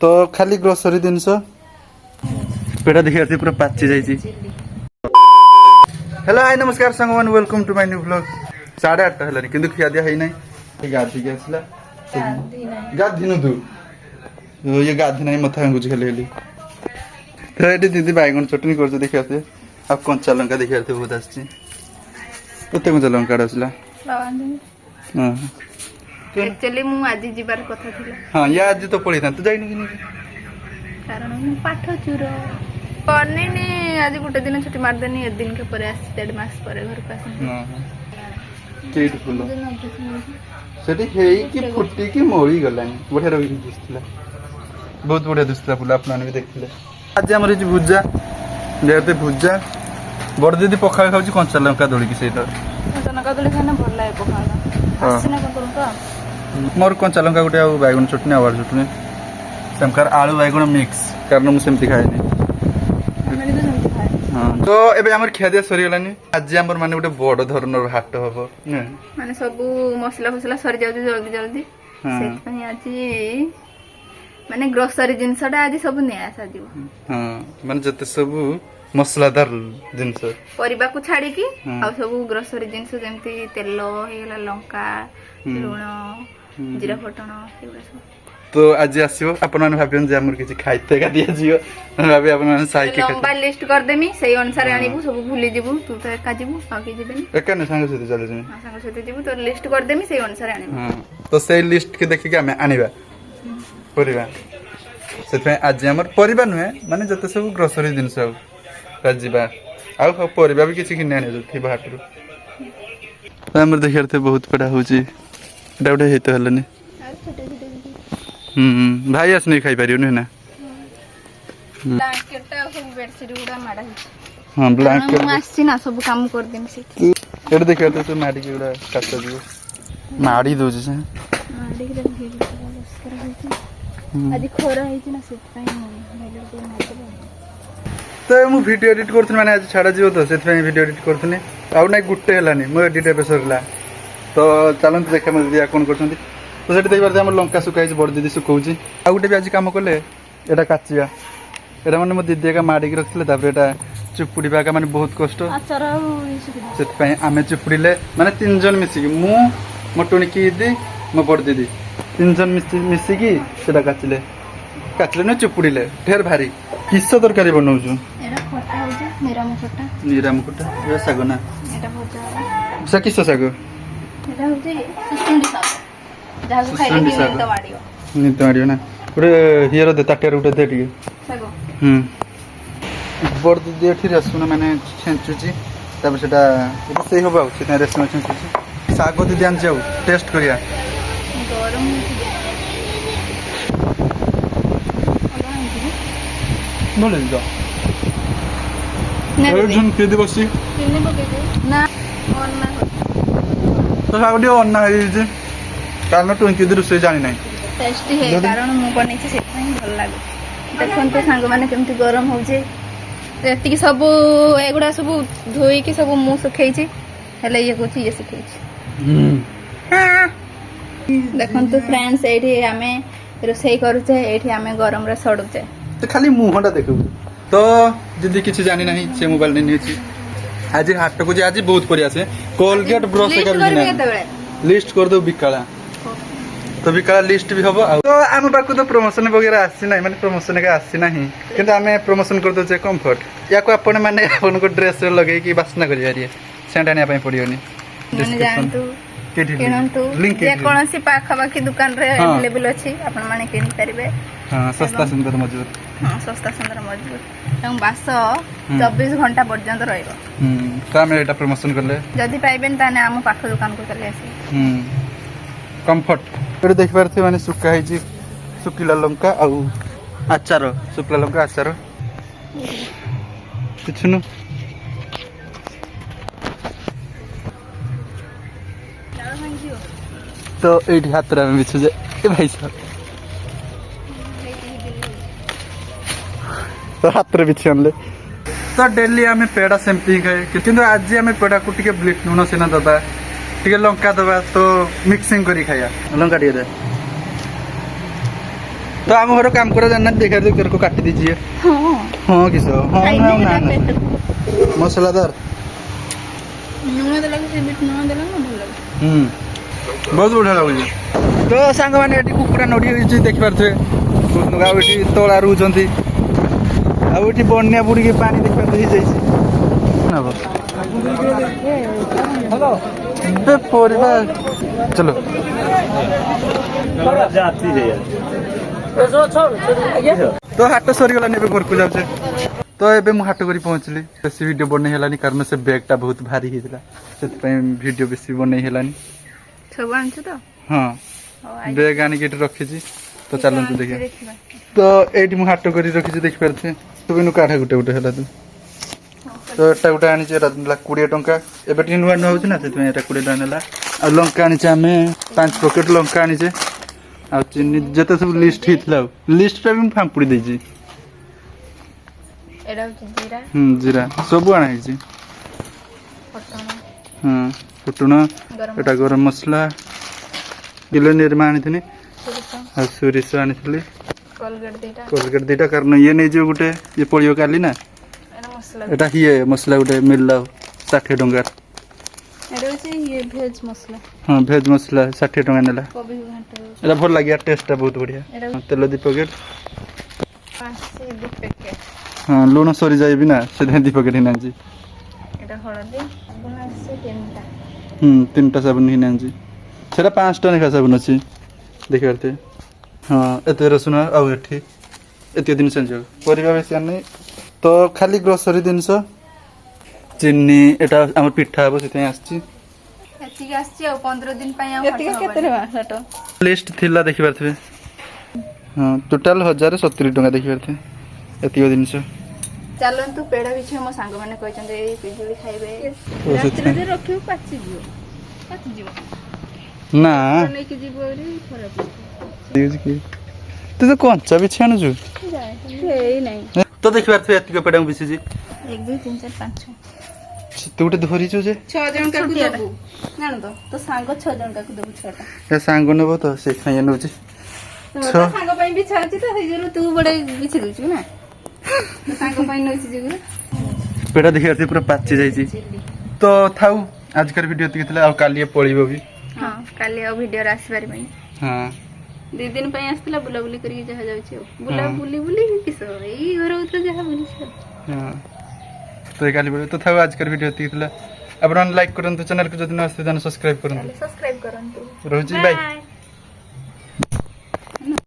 तो खाली ग्रोसरी जिनस पेटा देखिए पूरा पाची जाइए। हेलो हाय नमस्कार संगमान welcome to my new vlog. 8:30 है कि खिया दिया है ना गाधी आसला गाधी तू ये गाधी ना मत हांगुच खाली तो ये दीदी बैगन चटनी कर देखिए आप कंचा लंका देखिए बहुत आसते कंचा लंका आसला एक्चुअली मु आज जीवार कथा थिला। हां या आज तो पड़ी था तू जाइनी कि कारण मु पाठ चुर करने ने आज गुटे दिन छुट्टी मार देनी एक दिन के पर आसी 1.5 मास पर घर पास हां केट फुल सेठी हेई कि फुटी कि मोरी गलानी बढ़िया रही दिसला बहुत बढ़िया दिसला फुल आपन भी देखले। आज हमर जे भुजा जेते भुजा बड़ दीदी पखाल खाउची कंचा लंका दोली कि सेटा कंचा लंका दोली खाना भल लागे पखाल आसीना को करू का मोर कंचा लंका गुटे आ बैगन चटनी आवार चटनी समकार आलू बैगन मिक्स कारण मु सेमती खाएनी तो एबे हमर खेदिया सरी गलानी। आज हमर माने गुटे बड़ धरनर हाट हबो माने सब मसला फसला सरी जाउ जल्दी जल्दी से पई आज माने ग्रोसरी जिंसटा आज सब ने आसा दिबो। हां माने जते सब मसलादार जिंस परिबा को छाड़ी की आ सब ग्रोसरी जिंस जेमती तेल हेला लंका लूण जीरा फटण एबा सब तो आज आसीबो अपन माने भाबियन जे हमर किछि खाइते का दिया जियो भाबे अपन माने साई के लंबा लिस्ट कर देमी सेही अनुसार आनिबू सब भूली जिबू तू तो एका जिबू आ के जिबेनी एका ने संग सते चले जमी संग सते जिबू तो लिस्ट कर देमी सेही अनुसार आनिबू। हां तो सेही लिस्ट के देखि के हमें आनिबा परिबा सेते आज हमर परिबा नुहे माने जते सब ग्रोसरी जिंस हो राजीबा आ परिबा भी किछि किने आने थी बाहर हमर देखिरते बहुत पड़ा होची एटा उठे हेतो हलनी भाई आस नहीं खाई पारियो ना ब्लैंकेटटा सब बेडशीट गुडा माडा हिच हां ब्लैंकेट मु आसी ना सब काम कर देमी से एटा देखियो तो माडी के गुडा काट दियो माडी दो जे माडी के देखि बस कर हिच आज खोरा हिच ना से पई तो मु वीडियो एडिट करथन माने आज छाडा जियो तो सेत वीडियो एडिट करथने आ नै गुट्टे हलानी मो एडिट एबे सरला तो चलन देखा म दिया कोन करछंती तो सेट देई बार हमर लंका सुकाई बड़ दीदी सुकौची आ गुटे भी आज काम करले एटा काचिया एटा माने मो दीदी का माडी के रखले तापर एटा चुपुडी बाका माने बहुत कष्ट आचार सेत पई आमे चुपुडीले माने तीन जन मिसी की मु मोटोनी की दी मो बड़ दीदी तीन जन मिसी की सेटा काचले न चुपुडीले ढेर भारी किस तरकारी बनाउछु एटा खट्टा हो जे निराम खट्टा ए साग ना एटा भजा सा किस साग एटा हो जे सुसुंडी साग जाको खाइले नि तो वाडियो नि तो वाडियो ना पुरे हियर दे ताटेर उठे दे टिके साग बड़ दीदी एठी रसुन माने छेंचुची तब सेटा सही होबा सेटा रसुन छेंचुची साग दीदी आन जाऊ टेस्ट करिया गरम बोले जा जन के दे बसी किने बके ना और ना तो साग दियो अन्ना है जे कारण तो इनके दे से जानि नाही टेस्टी है कारण मु बनै छी से भल लागे देखन तो सांग माने केमती गरम हो जे एति की सब एगुडा सब धोई की सब मु सुखै छी हेले ये कोची ये सुखै छी देखन तो फ्रेंड्स एठी हमें रोसई करू छे एठी हमें गरम रे सडू छे तो खाली मुहटा देखू तो दीदी किसी जानी नहीं से मोबाइल नहीं नी आज हाट को आज बहुत परिया से कोलगेट ब्रश लिस्ट कर दो बिकाला तो बिकाला लिस्ट भी हबो तो आम पाक तो प्रमोशन वगैरह आसी नहीं माने प्रमोशन के आसी नहीं किंतु आमे प्रमोशन कर दो जे कंफर्ट या को अपन माने अपन को ड्रेस लगे कि बासना करिया रे सेंटा ने पई पड़ियोनी माने जानतु किनंतु जे कोनसी पाखाबाकी दुकान रे अवेलेबल अछि अपन माने किनि परिबे। हां सस्ता सुंदर मजबूत हां सस्ता सुंदर मजबूत एवं 24 घंटा पर्यंत रहइबो तो हम एटा प्रमोशन करले जदी पाइबेन ताने हम पाख दुकान को चले आसी कंफर्ट पर देख पारथे माने सुका है जी सुकिला लंका आ आचार सुकिला लंका आचार किछनु तो एठी हातरा में बिछु जे ए भाई साहब तो हातरे बिछु हमले तो डेली आमे पेड़ा सेमती खाए किंतु आज आमे पेड़ा को टिके ब्लिट नुन सेना दबा ଟିକେ ଲଙ୍କା ଦବା ତ ମିକ୍ସିଂ କରି ଖାଇବା ଲଙ୍କା ଟିକେ ଦେ ତ ଆମ ଘର କାମ କରା ଜାଣିନାହାନ୍ତି ଦେଖା ଦେଖ କାଟି ଦେଇଛି ହଁ ହଁ କିସ ହଁ ଖାଇଲେ ନା ନା ନା ପେଟକୁ ମସଲାଦାର ଲୁଣ ଦେଲା କି ସେ ବିଟ ଲୁଣ ଦେଲା ନା ଭଲ ଲାଗୁଛି। ବହୁତ ବଢିଆ ଲାଗୁଛି ତ ସାଙ୍ଗମାନେ ଏଠି କୁକୁଡ଼ା ନଡି ହେଇଛି ଦେଖିପାରୁଥିବେ ଆଉ ଏଠି ତଳା ରହୁଛନ୍ତି ଆଉ ଏଠି ବନ୍ୟା ବୁଡ଼ିକି ପାଣି ଦେଖିପାରୁଥିବେ ହେଇଯାଇଛି ପରିବା ଚलो ତ ହାଟ ସରିଗଲାନି ଏବେ ଘରକୁ ଯାଉଛେ ତ ଏବେ ମୁଁ ହାଟ କରି ପହଞ୍ଚିଲି ବେଶୀ ଭିଡ଼ିଓ ବନେଇ ହେଲାନି କାରଣ ସେ ବ୍ୟାଗ୍ଟା ବହୁତ ଭାରି ହେଇଥିଲା ସେଥିପାଇଁ ଭିଡ଼ିଓ ବେଶୀ ବନେଇ ହେଲାନି ସବୁ ଆଣିଛୁ ତ ହଁ ବ୍ୟାଗ୍ ଆଣିକି ଏଠି ରଖିଛି ତ ଚାଲନ୍ତୁ ଦେଖିବା ତ ଏଇଠି ମୁଁ ହାଟ କରି ରଖିଛି ଦେଖିପାରୁଥିବେ ସବୁ ଏନୁ କାଢ଼ା ଗୋଟେ ଗୋଟେ ହେଲା ତ ଏଟା ଗୋଟେ ଆଣିଛି ଏଟା ନେଲା 20 ଟଙ୍କା ଏବେ ଟିକେ ନୂଆ ନୂଆ ହଉଛି ନା ସେଥିପାଇଁ ଏଟା 20 ଟଙ୍କା ନେଲା ଆଉ ଲଙ୍କା ଆଣିଛେ ଆମେ 5 ପ୍ୟାକେଟ୍ ଲଙ୍କା ଆଣିଛେ ଆଉ ଚିନି ଯେତେ ସବୁ ଲିଷ୍ଟ ହେଇଥିଲା ଆଉ ଲିଷ୍ଟଟା ବି ମୁଁ ଫାମ୍ପୁଡ଼ି ଦେଇଛି ଏଇଟା ହଉଛି ଜିରା ଜିରା ସବୁ ଅଣା ହେଇଛି ଫୁଟଣ ହଁ ଫୁଟଣ ଏଟା ଗରମ ମସଲା କିଲୋ ନିର୍ମା ଆଣିଥିଲି ସୋରିଷ ଆଉ ସୋରିଷ ଆଣିଥିଲି କୋଲଗେଟ ଦିଟା କାରଣ ଇଏ ନେଇଯିବ ଗୋଟେ ଇଏ ପଡ଼ିବ କାଲି ନା ଏଇଟା ମସଲା ଏଟା ଇଏ ମସଲା ଗୋଟେ ମିଳିଲା 60 ଟଙ୍କା ଏଇଟା ହଉଛି ଇଏ ଭେଜ ମସଲା ହଁ ଭେଜ ମସଲା 60 ଟଙ୍କା ନେଲା କୋବି ଘାଣ୍ଟ ଏଟା ଭଲ ଲାଗିଲା ଟେଷ୍ଟଟା ବହୁତ ବଢ଼ିଆ ଏଟା ତେଲ 2 ପ୍ୟାକେଟ୍ 2 ପ୍ୟାକେଟ ହଁ ଲୁଣ ସରିଯାଏ ବି ନା ସେଥିପାଇଁ 2 ପ୍ୟାକେଟ୍ ହିଁ ଆଣିଛି ଏଟା ହଳଦୀ ସାବୁନ ଆସିছে 3ଟା 3ଟା ସାବୁନ ହିଁ ଆଣିଛି ସେଟା 5 ଟଙ୍କା ଲେଖା ସାବୁନ ଅଛି ଦେଖିପାରୁଥିବେ ହଁ ଏତେ ରସୁଣ ଆଉ ଏଠି ଏତେ ଜିନିଷ ଆଣିଯିବ ପରିବା ବେଶୀ ଆଣିନି ତ ଖାଲି ଗ୍ରୋସରୀ ଜିନିଷ ଚିନି ଏଟା ଆମର ପିଠା ହବ ସେଥିପାଇଁ ଆସିଛି ଏତିକି ଆସିଛି ଆଉ 15 ଦିନ ପାଇଁ ଆଉ ଏତିକି କେତେ ଟଙ୍କା ଲିଷ୍ଟ ଥିଲା ଦେଖିପାରୁଥିବେ ହଁ ଟୋଟାଲ 1070 ଟଙ୍କା ଦେଖିପାରୁଥିବେ ଏତିକି ଜିନିଷ ଚାଲନ୍ତୁ ପେଡ କିଛି ମୋ ସାଙ୍ଗମାନେ କହିଛନ୍ତି ଏଇ ପିଜୁଳି ଖାଇବେ ସେଥିପାଇଁ। ରାତିରେ ରଖିବୁ ପାଚିଯିବ ନା ନେଇକି ଯିବ ଖରାପ ତୁ ତ କଞ୍ଚା ବିଛି ଆଣୁଛୁ ଏଇ ନାହିଁ ତ ଦେଖିପାରୁଥିବେ ଏତିକି ପେଡ଼ା ମୁଁ ବିଛିଛି 1 2 3 4 5 ତୁ ଗୋଟେ ଧରିଛୁ ଯେ 6 ଜଣ କାକୁ ଦେବୁ ଜାଣ ତ ସାଙ୍ଗ 6 ଜଣ କାକୁ ଦେବୁ 6ଟା ଏ ସାଙ୍ଗ ନେବ ତ ସେଇଥିପାଇଁ ନେଉଛି ତୋ ସାଙ୍ଗ ପାଇଁ ବି ଛାଉଛି ତ ସେଇ ଯୋଗୁଁ ତୁ ବଡେ ବିଛି ଦଉଛୁ ନା ତୋ ସାଙ୍ଗ ପାଇଁ ନଉଛି ଯୋଗୁଁ ପେଡ଼ା ଦେଖିପାରୁଥିବେ ପୁରା ପାଚି ଯାଇଛି ତ ଥାଉ ଆଜିକାର ଭିଡ଼ିଓ ଏତିକି ଥିଲା ଆଉ କାଲି ପଳେଇବ ବି ହଁ କାଲି ଆଉ ଭିଡ଼ିଓରେ ଆସିପାରିବନି ହଁ 2 ଦିନ ପାଇଁ ଆସିଥିଲା ବୁଲାବୁଲି କରିକି ଯାହା ଯାଉଛି ଆଉ ବୁଲି କିସ ଏଇ ଘର ଭିତରେ ଯାହା ବୁଲିଛି ହଁ ତ କାଲି ପଳେଇବ ତ ଥାଉ ଆଜିକାର ଭିଡ଼ିଓ ଏତିକି ଥିଲା ଆପଣ ଲାଇକ୍ କରନ୍ତୁ ଚ୍ୟାନେଲକୁ ଯଦି ନ ଆସିବେ ତାହେଲେ ସବସ୍କ୍ରାଇବ୍ କରନ୍ତୁ ସବସ୍କ୍ରାଇବ କରନ୍ତୁ ରହୁଛି ବାଇ